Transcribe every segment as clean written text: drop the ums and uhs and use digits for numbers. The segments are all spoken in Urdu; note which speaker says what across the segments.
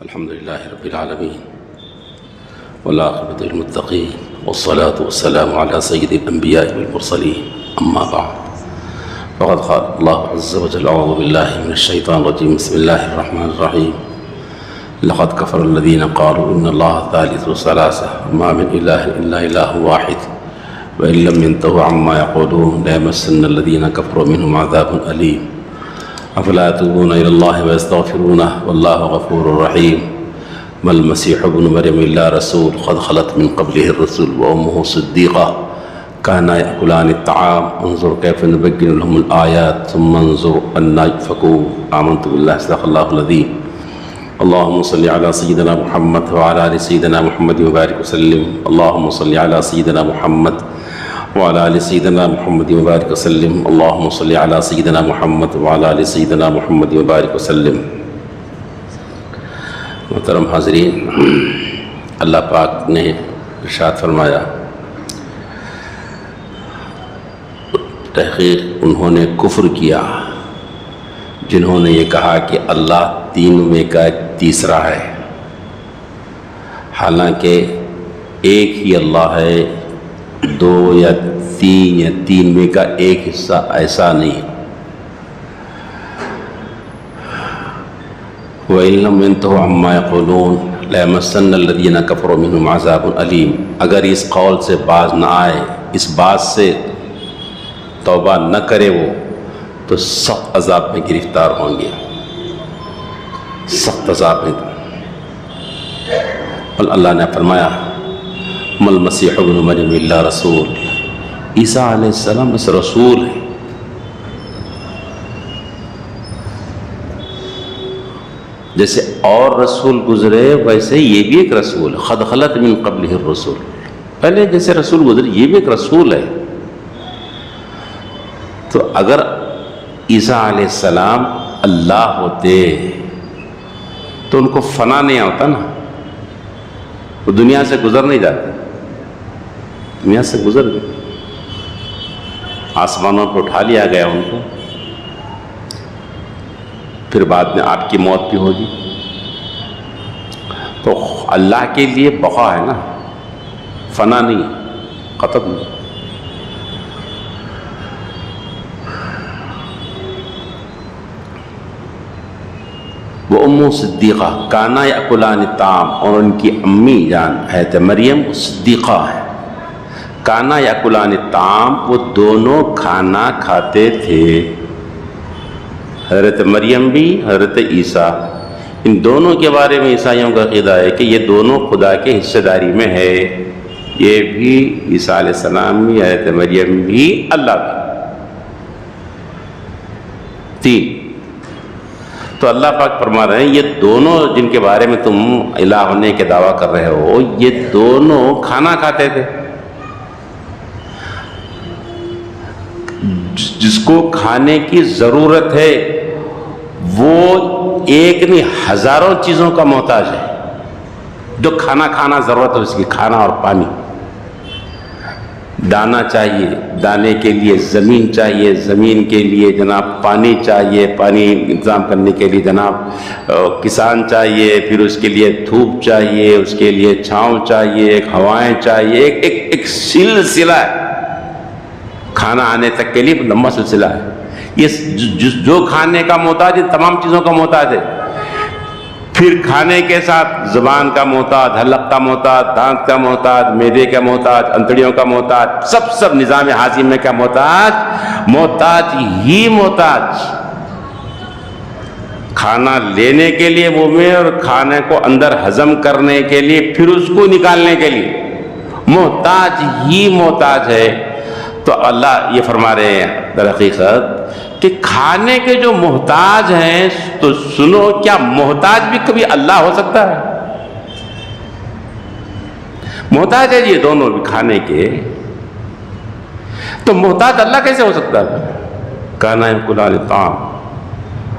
Speaker 1: الحمد لله رب العالمين والعاقبة للمتقين والصلاة والسلام على سيد الأنبياء والمرسلين أما بعد فقد قال الله عز وجل أعوذ بالله من الشيطان الرجيم بسم الله الرحمن الرحيم لقد كفر الذين قالوا إن الله ثالث ثلاثة ما من إله إلا إله واحد وإن لم ينتهوا عما يقولون ليمسن الذين كفروا منهم عذاب أليم أفلا يتوبون إلى الله ويستغفرونه والله غفور رحيم ما المسيح ابن مريم إلا رسول قد خلت من قبله الرسل وأمه صديقة كانا يأكلان الطعام انظر كيف نبين لهم الآيات ثم انظر أنى يؤفكون آمنت بالله صدق الله العظيم اللهم صل على سيدنا محمد وعلى آل سيدنا محمد وبارك وسلم اللهم صل على سيدنا محمد وعلى آل سيدنا محمد وبارك وسلم اللهم صل على سيدنا محمد وعلى آل سيدنا محمد وبارك وسلم. محترم حاضرین، اللہ پاک نے ارشاد فرمایا تحقیق انہوں نے کفر کیا جنہوں نے یہ کہا کہ اللہ تین میں کا تیسرا ہے، حالانکہ ایک ہی اللہ ہے، دو یا تین میں کا ایک حصہ ایسا نہیں. وَإِن لَّمْ يَنْتَهُوا عَمَّا يَقُولُونَ لَيَمَسَّنَّ الَّذِينَ كَفَرُوا مِنْهُمْ عَذَابٌ أَلِيمٌ. اگر اس قول سے باز نہ آئے، اس بات سے توبہ نہ کرے وہ، تو سخت عذاب میں گرفتار ہوں گے، سخت عذاب میں. اور اللہ نے فرمایا مَا الْمَسِيحُ ابْنُ مَرْيَمَ إِلَّا رَسُولٌ. عیسیٰ علیہ السلام بس رسول ہے. جیسے اور رسول گزرے ویسے یہ بھی ایک رسول ہے. قد خلت من قبلہ الرسل، پہلے جیسے رسول گزرے یہ بھی ایک رسول ہے. تو اگر عیسیٰ علیہ السلام اللہ ہوتے تو ان کو فنا نہیں ہوتا نا، وہ دنیا سے گزر نہیں جاتے، دنیا سے گزر گئے، آسمانوں پہ اٹھا لیا گیا ان کو، پھر بعد میں آپ کی موت بھی ہوگی. تو اللہ کے لیے بقا ہے نا، فنا نہیں، ختم نہیں. وہ ام صدیقہ کانا یأکلان الطعام، اور ان کی امی جان حضرت مریم صدیقہ ہے. کانا یأکلان الطعام، وہ دونوں کھانا کھاتے تھے، حضرت مریم بھی حضرت عیسیٰ. ان دونوں کے بارے میں عیسائیوں کا عقیدہ ہے کہ یہ دونوں خدا کے حصہ داری میں ہے. یہ بھی عیسیٰ علیہ السلام بھی، حضرت مریم بھی، اللہ بھی، تین. تو اللہ پاک فرما رہے ہیں یہ دونوں جن کے بارے میں تم الہ ہونے کے دعویٰ کر رہے ہو، یہ دونوں کھانا کھاتے تھے. جس کو کھانے کی ضرورت ہے وہ ایک نہیں ہزاروں چیزوں کا محتاج ہے. جو کھانا ضرورت ہے اس کی، کھانا اور پانی. دانا چاہیے، دانے کے لیے زمین چاہیے، زمین کے لیے جناب پانی چاہیے، پانی انتظام کرنے کے لیے جناب کسان چاہیے، پھر اس کے لیے دھوپ چاہیے، اس کے لیے چھاؤں چاہیے، ایک ہوائیں چاہیے، ایک سلسلہ ہے. کھانا آنے تک کے لیے لمبا سلسلہ ہے. یہ جو کھانے کا محتاج ہے تمام چیزوں کا محتاج ہے. پھر کھانے کے ساتھ زبان کا محتاج، حلق کا محتاج، دانت کا محتاج، معدے کا محتاج، انتڑیوں کا محتاج، سب نظام ہاضمہ میں کا محتاج ہی محتاج. کھانا لینے کے لیے وہ میں، اور کھانے کو اندر ہضم کرنے کے لیے، پھر اس کو نکالنے کے لیے محتاج ہی محتاج ہے. تو اللہ یہ فرما رہے ہیں در حقیقت کہ کھانے کے جو محتاج ہیں، تو سنو کیا محتاج بھی کبھی اللہ ہو سکتا ہے؟ محتاج ہے یہ دونوں بھی کھانے کے، تو محتاج اللہ کیسے ہو سکتا ہے؟ کانا یأکلان الطعام.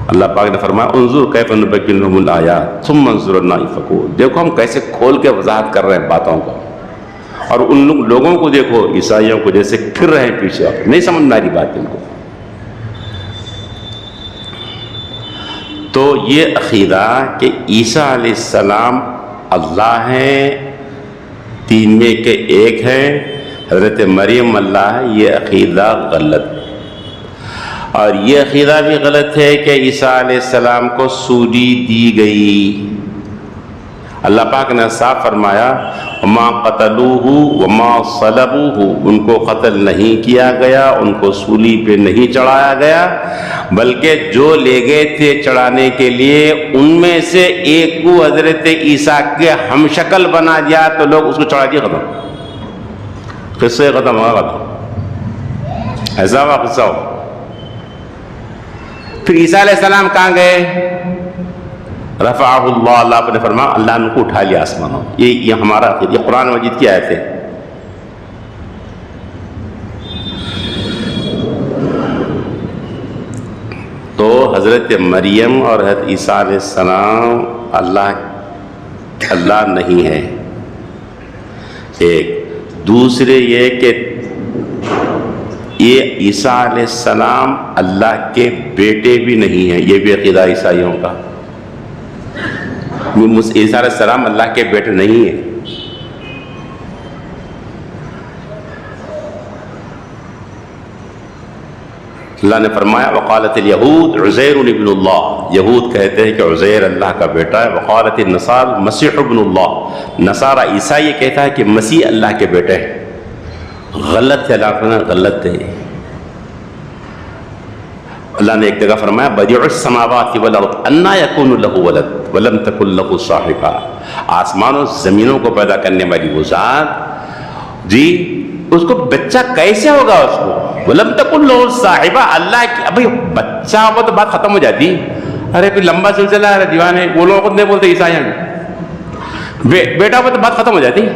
Speaker 1: اللہ پاک نے فرمایا انظر کیف نبین لهم الآیات ثم انظر أنى يؤفكون. دیکھو ہم کیسے کھول کے وضاحت کر رہے ہیں باتوں کو، اور ان لوگوں کو دیکھو، عیسائیوں کو جیسے پھر رہے ہیں پیچھے، نہیں سمجھ میں آ رہی بات ان کو. تو یہ عقیدہ کہ عیسیٰ علیہ السلام اللہ ہیں، تین میں کے ایک ہیں، حضرت مریم اللہ ہے، یہ عقیدہ غلط. اور یہ عقیدہ بھی غلط ہے کہ عیسیٰ علیہ السلام کو سولی دی گئی. اللہ پاک نے صاف فرمایا وما قتلوہ وما صلبوہ، ان کو قتل نہیں کیا گیا، ان کو سولی پہ نہیں چڑھایا گیا، بلکہ جو لے گئے تھے چڑھانے کے لیے ان میں سے ایک کو حضرت عیسیٰ کے ہم شکل بنا دیا تو لوگ اس کو چڑھا دیا، ختم، قصے ختم ہوا، ختم. ایسا ہوا قصہ ہو. پھر عیسیٰ علیہ السلام کہاں گئے؟ رفعہ اللہ، اللہ نے فرمایا اللہ نے ان کو اٹھا لیا آسمانوں. یہ ہمارا عقیدہ، یہ قرآن مجید کی آیت ہے. تو حضرت مریم اور حضرت عیسیٰ علیہ السلام اللہ نہیں ہے. ایک دوسرے یہ کہ یہ عیسیٰ علیہ السلام اللہ کے بیٹے بھی نہیں ہیں، یہ بھی عقیدہ عیسائیوں کا. عیسیٰ علیہ السلام اللہ کے بیٹے نہیں ہیں. اللہ نے فرمایا وقالت الیہود عزیر ابن اللہ، یہود کہتے ہیں کہ عزیر اللہ کا بیٹا ہے. وقالت النصارى مسیح ابن اللہ، نصارہ عیسیٰ یہ کہتا ہے کہ مسیح اللہ کے بیٹے ہیں. غلط ہے، اللہ نے غلط ہے. اللہ نے ایک جگہ فرمایا بدیع السماوات والارض انا یکون له ولد ولم تکن له صاحبہ، آسمان و زمینوں کو پیدا کرنے والی وہ ذات جی اس کو بچہ کیسے ہوگا؟ اس کو ولم تکن له صاحبہ، اللہ کی ابھی بچہ ہو تو بات ختم ہو جاتی. ارے کوئی لمبا سلسلہ ہے دیوانے، وہ لوگ خود نہیں بولتے عیسائیاں بیٹا ہو تو بات ختم ہو جاتی.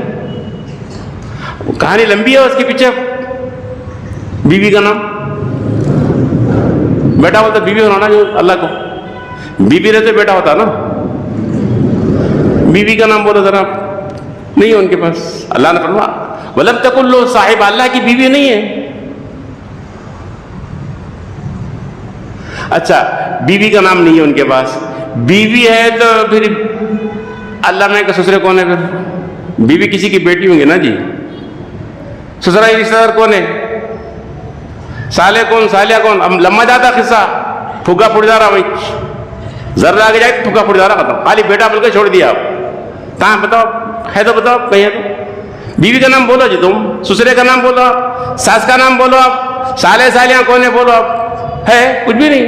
Speaker 1: کہانی لمبی ہے، اس کے پیچھے بیوی کا نام بیٹا ہوتا، بیوی ہونا نا جو اللہ کو بیوی رہتے بیٹا ہوتا نا. بیوی کا نام بولو ذرا، نہیں ہے ان کے پاس. اللہ نے فرمایا ولم تکن لہ صاحبہ، اللہ کی بیوی نہیں ہے. اچھا بیوی کا نام نہیں ہے ان کے پاس، بیوی ہے تو پھر اللہ میں کہ سسرے کون ہے؟ پھر بیوی کسی کی بیٹی ہوں گے نا جی. سسرائی رشتہ دار کون ہے؟ سالے کون، سالیہ کون؟ اب لمبا جاتا قصہ، پھوکا پھٹ جا رہا بھائی، ذرا آگے جائے پھوکا پھٹ جا رہا ختم. خالی بیٹا بول کے چھوڑ دیا. آپ کہاں بتاؤ ہے تو بتاؤ، کہیں ہے تو بیوی کا نام بولو جی، تم سسرے کا نام بولو، آپ ساس کا نام بولو، آپ سالے سالیاں کون ہے بولو، آپ ہے کچھ بھی نہیں.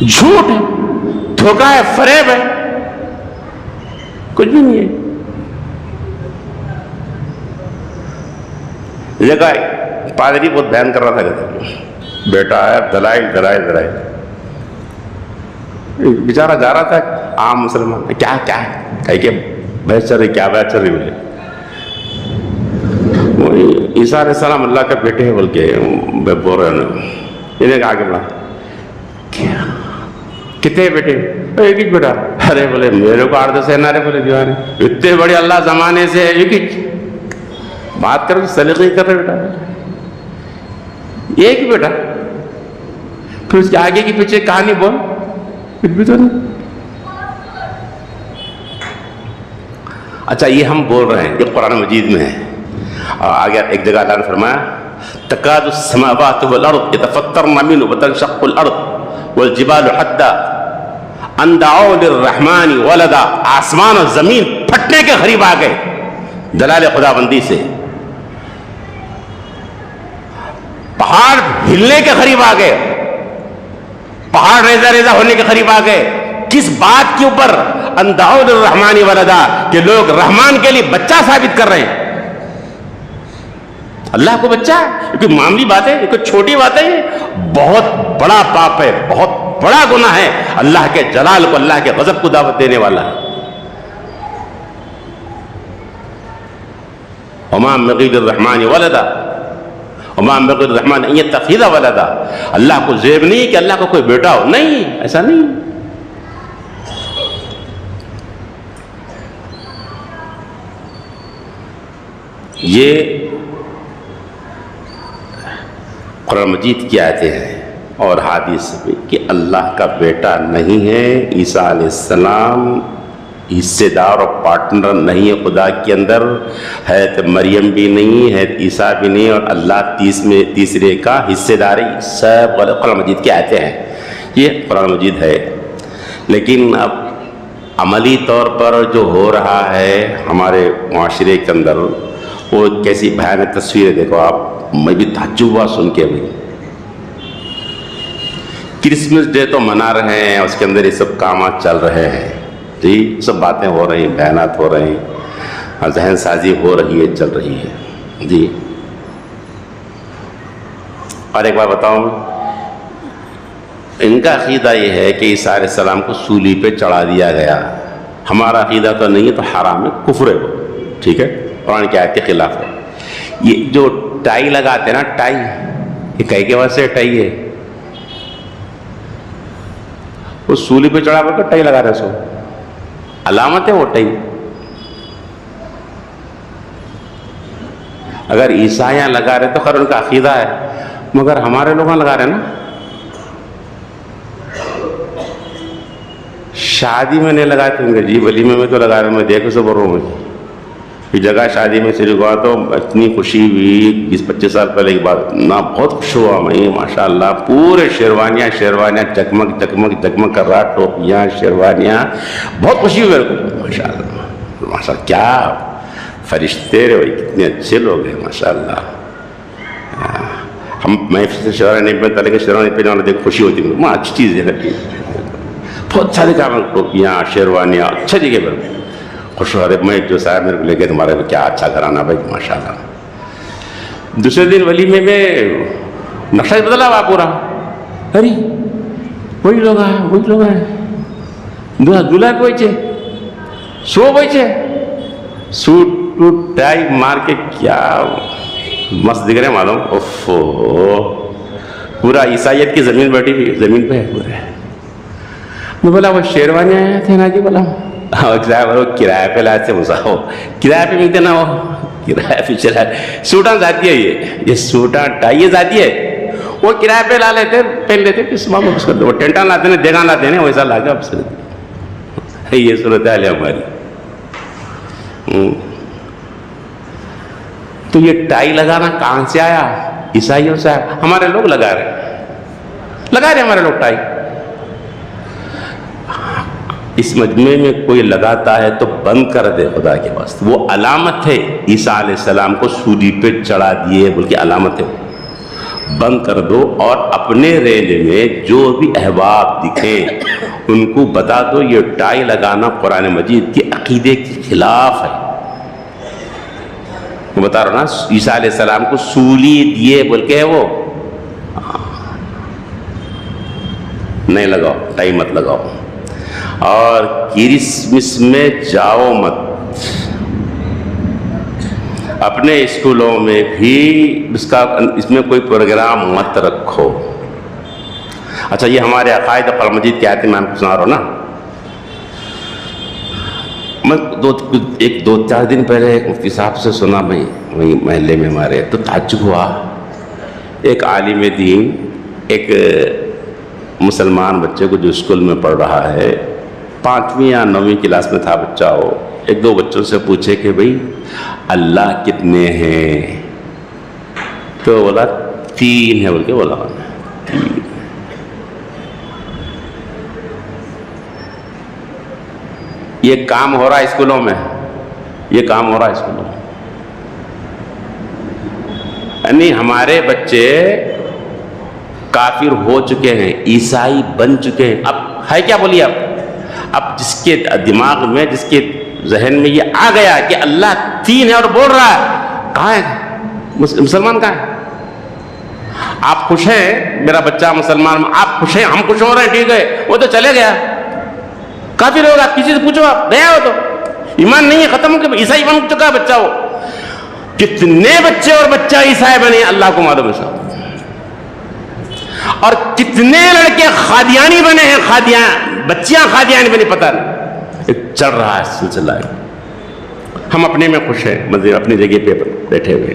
Speaker 1: جھوٹ ہے، دھوکہ ہے، فریب ہے، کچھ بھی نہیں ہے. جگہ پادری بہت بیان کر رہا تھا، بیٹا ہے، دلائل دلائل دلائل. بیچارہ جا رہا تھا عام مسلمان، کیا کیا ہے کہ بحث چل رہی، کیا بحث چل رہی؟ بولے عیسیٰ علیہ السلام اللہ کے بیٹے ہیں بول کے بول رہے ہیں. انہیں کہا آگے بڑھا کتنے بیٹے؟ ایک ہی بیٹا. ارے بولے میرے کو 8-10 ہے نا. رے بولے دیوانے اتنے بڑے اللہ زمانے سے ایک ہی بات کر، سلیقے کر رہے بیٹا، ایک ہی بیٹا. پھر اس کے آگے کی پیچھے کہانی بول، کچھ بھی تو نہیں. اچھا یہ ہم بول رہے ہیں، یہ قرآن مجید میں ہے. اور آگے ایک جگہ اللہ نے فرمایا تکاد السماوات والارض يتفطرن منه وتنشق الارض والجبال حتى ان دعوا للرحمن ولدا، آسمان اور زمین پھٹنے کے قریب آ گئے دلال خدا بندی سے. پہاڑ ہلنے کے قریب آ گئے، پہاڑ ریزہ ریزہ ہونے کے قریب آ گئے. کس بات کے اوپر؟ ان دعوا للرحمن ولدا، کہ لوگ رحمان کے لیے بچہ ثابت کر رہے ہیں. اللہ کو بچہ ہے، کوئی معمولی بات ہے، کوئی چھوٹی بات ہے، بہت بڑا پاپ ہے، بہت بڑا گناہ ہے. اللہ کے جلال کو، اللہ کے غضب کو دعوت دینے والا ہے. وما ينبغي للرحمن ولدا وما ينبغي للرحمن ان يتخذ ولدا. اللہ کو زیب نہیں کہ اللہ کا کوئی بیٹا ہو، نہیں، ایسا نہیں. یہ قرآن مجید کی آیتیں ہیں. اور حدیث بھی کہ اللہ کا بیٹا نہیں ہے، عیسیٰ علیہ السلام حصے دار اور پارٹنر نہیں ہے خدا کے اندر، حضرت مریم بھی نہیں، حضرت عیسیٰ بھی نہیں، اور اللہ تیسرے کا حصے داری سب قرآن مجید کی آیتیں ہیں، یہ قرآن مجید ہے۔ لیکن اب عملی طور پر جو ہو رہا ہے ہمارے معاشرے کے اندر، وہ کیسی بھیانک تصویر ہے، دیکھو آپ، میں بھی تعجب ہوا سن کے بھی۔ کرسمس ڈے تو منا رہے ہیں، اس کے اندر یہ سب کامات چل رہے ہیں، جی سب باتیں ہو رہی ہیں، بیانات ہو رہے ہیں، ذہن سازی ہو رہی ہے، چل رہی ہے جی۔ اور ایک بات بتاؤں، ان کا عقیدہ یہ ہے کہ عیسیٰ علیہ السلام کو سولی پہ چڑھا دیا گیا۔ ہمارا عقیدہ تو نہیں ہے، تو حرام ہے، کفر ہے، ٹھیک ہے، قرآن کی آیت کے خلاف ہے۔ یہ جو ٹائی لگاتے ہیں نا، ٹائی، یہ کئی کے واسطے ٹائی ہے، وہ سولی پہ چڑھا کر ٹائی لگا رہے، سو علامت ہے وہ ٹائی۔ اگر عیسائیاں لگا رہے تو خیر ان کا عقیدہ ہے، مگر ہمارے لوگ لگا رہے نا۔ شادی میں نہیں لگاتے ہوں گے جی، ولیمے میں تو لگا رہے، میں دیکھو سب رہوں میں کہ جگہ شادی میں شروع ہوا تو اتنی خوشی ہوئی، 20-25 سال پہلے کی بات نا، بہت خوش ہوا میں، ماشاءاللہ، پورے شیروانیاں جگمگ جگمگ جگمگ کر رہا، ٹوپیاں، شیروانیاں، بہت خوشی ہوئی میرے کو، ماشاءاللہ ماشاءاللہ، کیا فرشتے رہے بھائی، کتنے اچھے لوگ ہیں ماشاءاللہ۔ میں شیروانی نہیں پہنتا، لیکن شیروانی پہننے والا دیکھ خوشی ہوتی ہے، اچھی چیز ہے، بہت سارے کام، ٹوپیاں، شیروانیاں، اچھا جگہ پر خوش ہو رہے۔ میں جو صاحب میرے کو لے کے تمہارے کیا اچھا گھرانہ بھائی ماشاءاللہ۔ دوسرے دن ولیمے میں نقشہ بدلا ہوا پورا، ارے وہی لوگ ہیں، دولہا پہنچے، سو پہنچے، سوٹ ٹوٹ ٹائی مار کے، کیا مست دکھ رہے ہیں معلوم، اوفو، پورا عیسائیت کی زمین بیٹھی ہوئی، زمین پہ ہے پورے۔ میں بولا وہ شیروانی آئے تھے نا جی، بولا کرایہ پہ لائے تھے، مساو کرایہ پہ ملتے نا، وہ کرایہ پہ چلا، سوٹاں ذاتی ہے، یہ سوٹاں ٹائی یہ ذاتی ہے، وہ کرایہ پہ لا لیتے، پہن لیتے، کس ماں میں کچھ کرتے، وہ ٹینٹاں لاتے ہیں، دیگاں لاتے ہیں، ویسا لا کے اب سے یہ صورتحال ہے ہماری۔ تو یہ ٹائی لگانا کہاں سے آیا؟ عیسائیوں سے آیا، ہمارے لوگ لگا رہے ہمارے لوگ ٹائی۔ اس مجمع میں کوئی لگاتا ہے تو بند کر دے خدا کے واسطے، وہ علامت ہے، عیسیٰ علیہ السلام کو سولی پہ چڑھا دیے بلکہ علامت ہے، بند کر دو۔ اور اپنے رینج میں جو بھی احباب دکھیں ان کو بتا دو یہ ٹائی لگانا قرآن مجید کے عقیدے کے خلاف ہے۔ میں بتا رہا ہوں نا، عیسیٰ علیہ السلام کو سولی دیے بول کے ہے وہ، نہیں لگاؤ، ٹائی مت لگاؤ۔ اور کرسمس میں جاؤ مت، اپنے اسکولوں میں بھی اس میں کوئی پروگرام مت رکھو۔ اچھا، یہ ہمارے عقائد قرآن مجید کی آیتیں میں آپ کو سنا رہا ہوں نا۔ میں دو چار دن پہلے ایک مفتی صاحب سے سنا، میں وہیں محلے میں ہمارے، تو تعجب ہوا، ایک عالم دین ایک مسلمان بچے کو جو اسکول میں پڑھ رہا ہے، 5ویں یا 9ویں کلاس میں تھا بچہ، ہو ایک دو بچوں سے پوچھے کہ بھئی اللہ کتنے ہیں؟ تو بولا 3 ہے بول کے بولا، 3۔ یہ کام ہو رہا ہے اسکولوں میں، یہ کام ہو رہا ہے اسکولوں میں، یعنی ہمارے بچے کافر ہو چکے ہیں، عیسائی بن چکے ہیں۔ اب ہے کیا بولیے، اب جس کے دماغ میں، جس کے ذہن میں یہ آ گیا کہ اللہ 3 ہے اور بول رہا ہے، کہاں ہے مسلمان؟ کہاں ہے؟ آپ خوش ہیں میرا بچہ مسلمان، آپ خوش ہیں، ہم خوش ہو رہے ہیں، ٹھیک ہے، وہ تو چلے گیا، کافر ہوگا، کسی سے پوچھو، آپ گیا ہو تو ایمان نہیں ہے، ختم ہو کے عیسائی بن چکا بچہ۔ ہو کتنے بچے اور بچہ عیسائی بنے اللہ کو معلوم ہے صاحب، اور کتنے لڑکے خادیانی بنے ہیں، بچیاں خادیانی بنی، پتہ نہیں، چل رہا ہے سلسلہ ہے۔ ہم اپنے میں خوش ہیں، مزید اپنی جگہ پہ بیٹھے ہوئے۔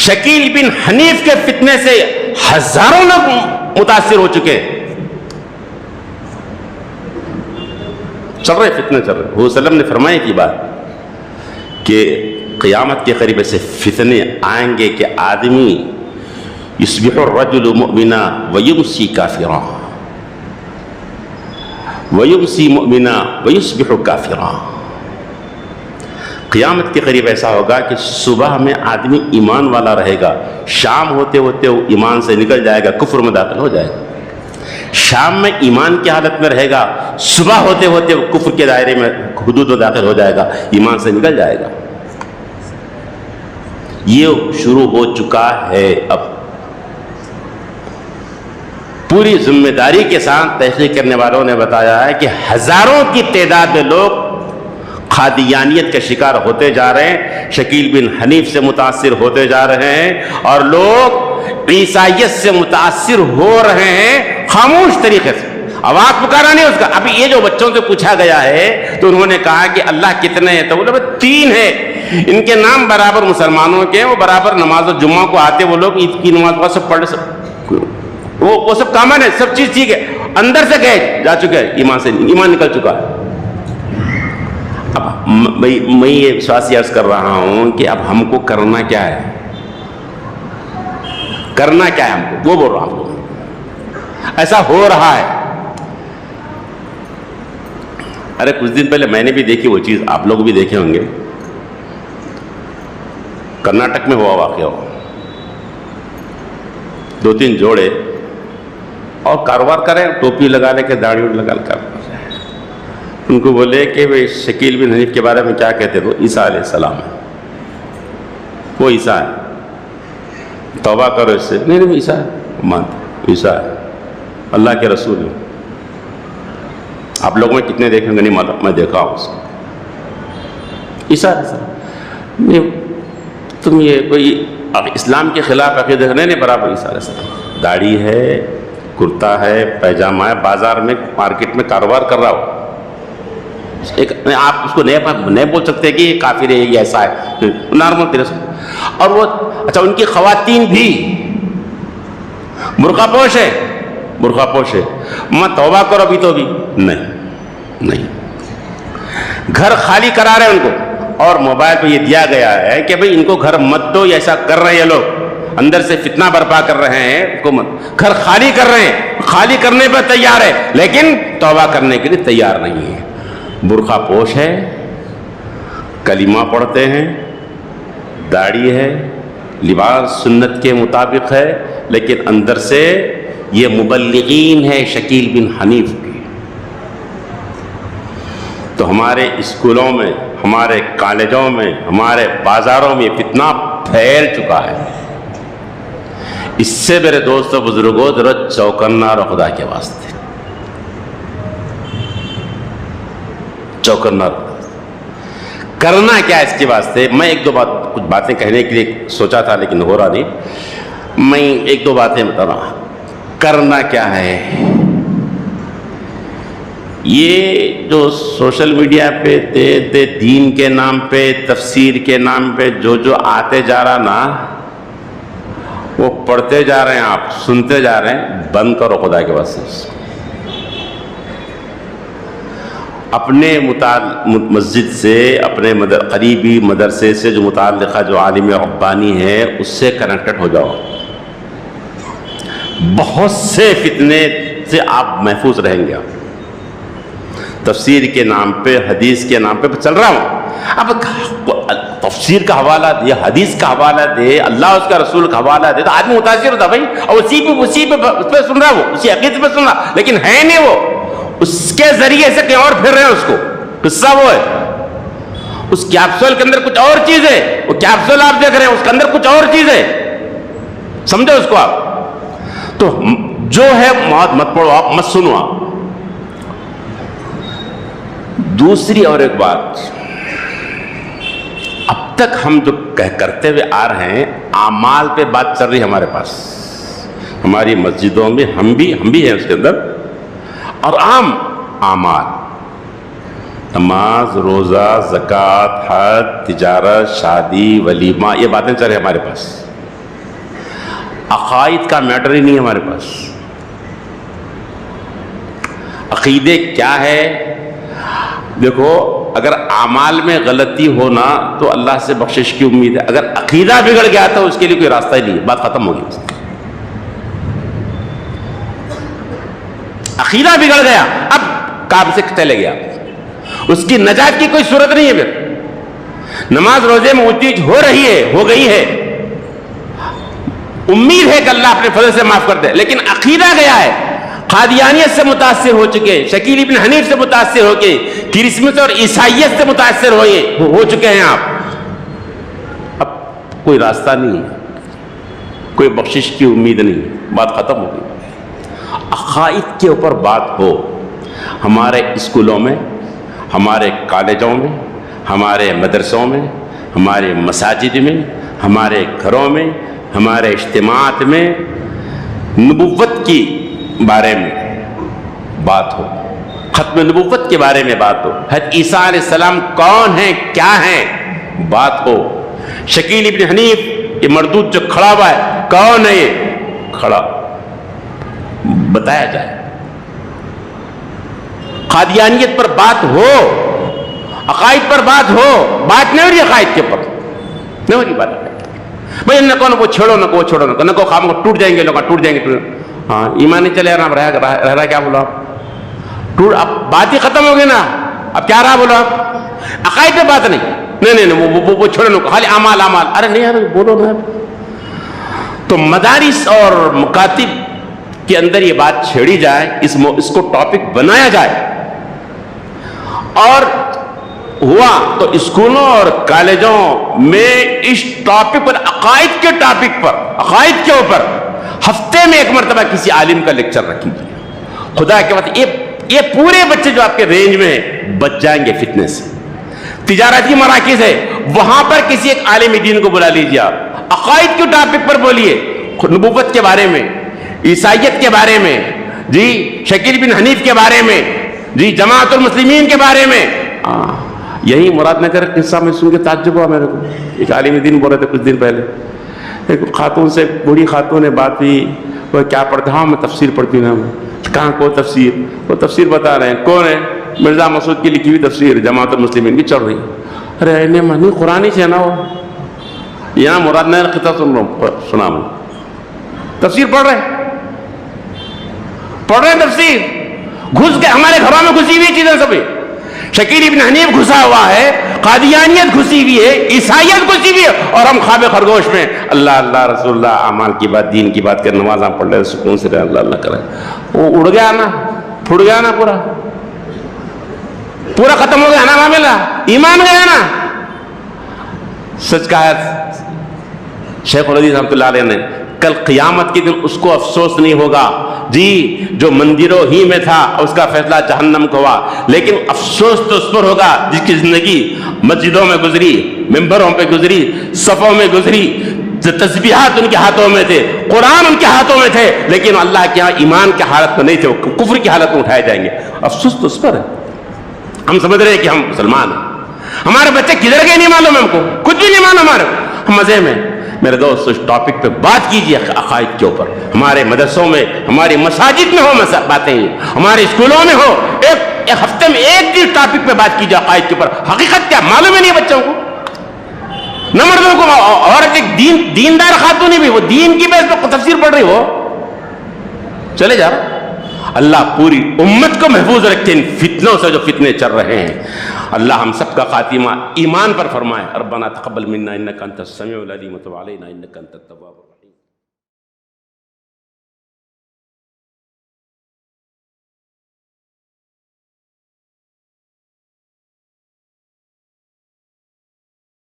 Speaker 1: شکیل بن حنیف کے فتنے سے ہزاروں لوگ متاثر ہو چکے، چل رہے فتنے چل رہے۔ حضور صلی اللہ علیہ وسلم نے فرمایا کی بات کہ قیامت کے قریب ایسے فتنے آئیں گے کہ آدمی یصبح الرجل مؤمنا ویمسی کافرا ویمسی مؤمنا ویصبح کافرا۔ قیامت کے قریب ایسا ہوگا کہ صبح میں آدمی ایمان والا رہے گا، شام ہوتے ہوتے وہ ایمان سے نکل جائے گا، کفر میں داخل ہو جائے گا۔ شام میں ایمان کی حالت میں رہے گا، صبح ہوتے ہوتے وہ کفر کے دائرے میں حدود میں داخل ہو جائے گا، ایمان سے نکل جائے گا۔ یہ شروع ہو چکا ہے۔ اب پوری ذمہ داری کے ساتھ تحقیق کرنے والوں نے بتایا ہے کہ ہزاروں کی تعداد میں لوگ قادیانیت کے شکار ہوتے جا رہے ہیں، شکیل بن حنیف سے متاثر ہوتے جا رہے ہیں، اور لوگ عیسائیت سے متاثر ہو رہے ہیں خاموش طریقے سے، آواز پکارا نہیں اس کا۔ ابھی یہ جو بچوں سے پوچھا گیا ہے تو انہوں نے کہا کہ اللہ کتنے ہیں، تو بولے 3 ہے، ان کے نام برابر مسلمانوں کے ہیں، وہ برابر نماز و جمعہ کو آتے، وہ لوگ عید کی نماز کو سب پڑھ، وہ سب کامن ہے، سب چیز ٹھیک ہے، اندر سے گئے جا چکے ہیں، ایمان سے ایمان نکل چکا ہے۔ اب میں یہ وشواسی عرض کر رہا ہوں کہ اب ہم کو کرنا کیا ہے، کرنا کیا ہے ہم کو، وہ بول رہا ہوں۔ ایسا ہو رہا ہے۔ ارے کچھ دن پہلے میں نے بھی دیکھی وہ چیز، آپ لوگ بھی دیکھے ہوں گے، کرناٹک میں ہوا واقعہ ہو، 2-3 جوڑے اور کاروبار کریں، ٹوپی لگا لے کے داڑھی لگا کر، ان کو بولے کہ وہ شکیل بن حنیف کے بارے میں کیا کہتے تھے؟ عیسیٰ علیہ السلام ہے، وہ عیسیٰ ہے، توبہ کرو اس سے۔ نہیں وہ عیسیٰ ہے، مانتے عیسیٰ ہے، اللہ کے رسول ہے۔ آپ لوگوں میں کتنے دیکھیں گے نہیں معلوم، میں دیکھا ہوں اس کو، عیسیٰ علیہ السلام۔ نہیں تم یہ کوئی اسلام کے خلاف عقیدہ نہیں، برابر عیسیٰ علیہ السلام، داڑھی ہے، کرتا ہے، پیجامہ ہے، بازار میں مارکیٹ میں کاروبار کر رہا ہو، ایک آپ اس کو نہیں بول سکتے کہ یہ کافر ہے، یہ ایسا ہے، نارمل طرح سے۔ اور وہ اچھا ان کی خواتین بھی برقع پوش ہے، برقع پوش ہے، میں توبہ کرو ابھی تو بھی نہیں، گھر خالی کرا رہے ہیں ان کو، اور موبائل پہ یہ دیا گیا ہے کہ بھئی ان کو گھر مت دو، ایسا کر رہے ہیں لوگ، اندر سے فتنہ برپا کر رہے ہیں حکومت، گھر خالی کر رہے ہیں، خالی کرنے پہ تیار ہے لیکن توبہ کرنے کے لیے تیار نہیں ہے۔ برقع پوش ہے، کلمہ پڑھتے ہیں، داڑھی ہے، لباس سنت کے مطابق ہے، لیکن اندر سے یہ مبلغین ہے شکیل بن حنیف کی۔ تو ہمارے اسکولوں میں، ہمارے کالجوں میں، ہمارے بازاروں میں فتنہ پھیل چکا ہے۔ اس سے میرے دوستوں بزرگوں ذرا چوکنا رہو خدا کے واسطے، چوکنا رہو۔ کرنا کیا ہے اس کے واسطے؟ میں کچھ باتیں کہنے کے لیے سوچا تھا لیکن ہو رہا نہیں، میں 1-2 باتیں بتا رہا ہوں۔ کرنا کیا ہے؟ یہ جو سوشل میڈیا پہ دین کے نام پہ، تفسیر کے نام پہ جو آتے جا رہا نا، وہ پڑھتے جا رہے ہیں، آپ سنتے جا رہے ہیں، بند کرو خدا کے واسطے۔ اپنے مسجد سے، اپنے قریبی مدرسے سے جو متعلقہ جو عالم ربانی ہے اس سے کنیکٹڈ ہو جاؤ، بہت سے فتنے سے آپ محفوظ رہیں گے۔ تفسیر کے نام پہ، حدیث کے نام پہ چل رہا ہوں، اب تفسیر کا حوالہ دے، حدیث کا حوالہ دے، اللہ اس کا رسول کا حوالہ دے، تو آدمی متاثر ہوتا بھائی، اور اسی پہ سن رہا، وہ اسی عقیدے پہ سن رہا، لیکن ہے نہیں، وہ اس کے ذریعے سے کہیں اور پھر رہے ہیں اس کو، قصہ وہ ہے، اس کیپسول کے اندر کچھ اور چیز ہے، وہ کیپسول آپ دیکھ رہے ہیں اس کے اندر کچھ اور چیز ہے، سمجھو اس کو آپ۔ تو جو ہے مت پڑھو آپ، مت سنو آپ۔ دوسری اور ایک بات، اب تک ہم جو کرتے ہوئے آ رہے ہیں، اعمال پہ بات چل رہی ہے ہمارے پاس، ہماری مسجدوں میں ہم بھی ہیں اس کے اندر، اور عام اعمال، نماز، روزہ، زکوٰۃ، حج، تجارت، شادی، ولیمہ، یہ باتیں چل رہی ہیں ہمارے پاس۔ عقائد کا میٹر ہی نہیں ہے ہمارے پاس. عقیدے کیا ہے؟ دیکھو اگر اعمال میں غلطی ہونا تو اللہ سے بخشش کی امید ہے. اگر عقیدہ بگڑ گیا تو اس کے لیے کوئی راستہ ہی نہیں ہے، بات ختم ہو گئی. عقیدہ بگڑ گیا، اب کام سے چلے گیا، اس کی نجات کی کوئی صورت نہیں ہے. پھر نماز روزے میں اونچ ہو رہی ہے، ہو گئی ہے، امید ہے کہ اللہ اپنے فضل سے معاف کر دے، لیکن عقیدہ گیا ہے. قادیانیت سے متاثر ہو چکے، شکیل ابن حنیف سے متاثر ہو کے، کرسمس اور عیسائیت سے متاثر ہو چکے ہیں آپ. اب کوئی راستہ نہیں ہے، کوئی بخشش کی امید نہیں، بات ختم ہو گئی. عقائد کے اوپر بات ہو ہمارے اسکولوں میں، ہمارے کالجوں میں، ہمارے مدرسوں میں، ہمارے مساجد میں، ہمارے گھروں میں، ہمارے اجتماعات میں نبوت کی بارے میں بات ہو، ختم نبوت کے بارے میں بات ہو، حضرت عیسیٰ علیہ السلام کون ہیں، کیا ہیں، بات ہو. شکیل ابن حنیف یہ مردود جو کھڑا ہوا ہے، کون ہے یہ کھڑا، بتایا جائے. قادیانیت پر بات ہو، عقائد پر بات ہو، بات نہیں ہو رہی عقائد کے اوپر، نہیں ہو رہی بات. بھائی نہ کو چھوڑو، نہ کو چھوڑو، نہ کو خام کو ٹوٹ جائیں گے لوگ، ٹوٹ جائیں گے. ہاں ایمان نہیں چلے رہا، رہ رہا کیا بولا ٹوٹ، اب بات ہی ختم ہو گئی نا. اب کیا رہا بولا، عقائد پہ بات نہیں، وہ چھوڑو، خالی اعمال. ارے نہیں یار بولو نا. تو مدارس اور مکاتب کے اندر یہ بات چھیڑی جائے، اس کو ٹاپک بنایا جائے. اور ہوا تو اسکولوں اور کالجوں میں اس ٹاپک پر، عقائد کے ٹاپک پر، عقائد کے اوپر ہفتے میں ایک مرتبہ کسی عالم کا لیکچر رکھ لیجیے. خدا کے بعد یہ پورے بچے جو آپ کے رینج میں ہیں بچ جائیں گے فتنے سے. تجارتی مراکز ہے، وہاں پر کسی ایک عالم دین کو بلا لیجیے، آپ عقائد کے ٹاپک پر بولیے، نبوت کے بارے میں، عیسائیت کے بارے میں، جی شکیل بن حنیف کے بارے میں، جی جماعت المسلمین کے بارے میں. یہی مراد نگر قصہ میں سن کے تعجب ہوا میرے کو. ایک عالم دین بول رہے تھے کچھ دن پہلے، ایک خاتون سے، بوڑھی خاتون نے بات کی، وہ کیا پڑھتا؟ ہاں میں تفسیر پڑھتی ہوں. کہاں کو تفسیر؟ وہ تفسیر بتا رہے ہیں. کون ہے؟ مرزا مسعود کی لکھی ہوئی تفسیر جماعت المسلمین کی چڑھ رہی. ارے نہیں قرآن سے نا، وہ یہاں مراد نگر قصہ سنا ہوں، تفسیر پڑھ رہے ہیں تفسیر. گھس گئے ہمارے گھروں میں، گھسی ہوئی چیزیں سبھی. شکیل ابن حنیف گھسا ہوا ہے، قادیانیت گھسی ہوئی ہے، عیسائیت گھسی ہوئی ہے، اور ہم خواب خرگوش میں اللہ اللہ رسول اللہ اعمال کی بات، دین کی بات کر، نمازاں پڑھ لے، سکون سے رہے، اللہ اللہ کرے. وہ اڑ گیا نا، پھٹ گیا نا، پورا ختم ہو گیا نا معاملہ، ایمان گیا نا. سچ کہا ہے شیخ الحدیث رحمۃ اللہ علیہ نے، کل قیامت کے دن اس کو افسوس نہیں ہوگا جی جو مندروں ہی میں تھا، اس کا فیصلہ جہنم کو ہوا، لیکن افسوس تو اس پر ہوگا جس کی زندگی مسجدوں میں گزری، ممبروں پہ گزری، صفوں میں گزری، تسبیحات ان کے ہاتھوں میں تھے، قرآن ان کے ہاتھوں میں تھے، لیکن اللہ کے ہاں ایمان کی حالت میں نہیں تھے، وہ کفر کی حالت میں اٹھائے جائیں گے. افسوس تو اس پر ہے. ہم سمجھ رہے ہیں کہ ہم مسلمان ہیں، ہمارے بچے کدھر گئے نہیں معلوم، ہم کو کچھ بھی نہیں معلوم. ہم مزے میں. میرے دوست اس ٹاپک پہ بات کیجیے عقائد کے اوپر. ہمارے مدرسوں میں، ہماری مساجد میں ہو باتیں، ہمارے اسکولوں میں ہو، ایک ہفتے میں ایک دن ٹاپک پہ بات کیجیے عقائد کے اوپر. حقیقت کیا معلوم ہی نہیں بچوں کو، نہ مردوں کو. عورت ایک دیندار خاتون بھی، وہ دین کی بیس پہ تفسیر پڑھ رہی ہو، چلے جا. اللہ پوری امت کو محفوظ رکھے ان فتنوں سے جو فتنے چل رہے ہیں. اللہ ہم سب کا خاتمہ ایمان پر فرمائے. ربنا تقبل منا انک انت السمیع العلیم وتب علینا انک انت التواب الرحیم.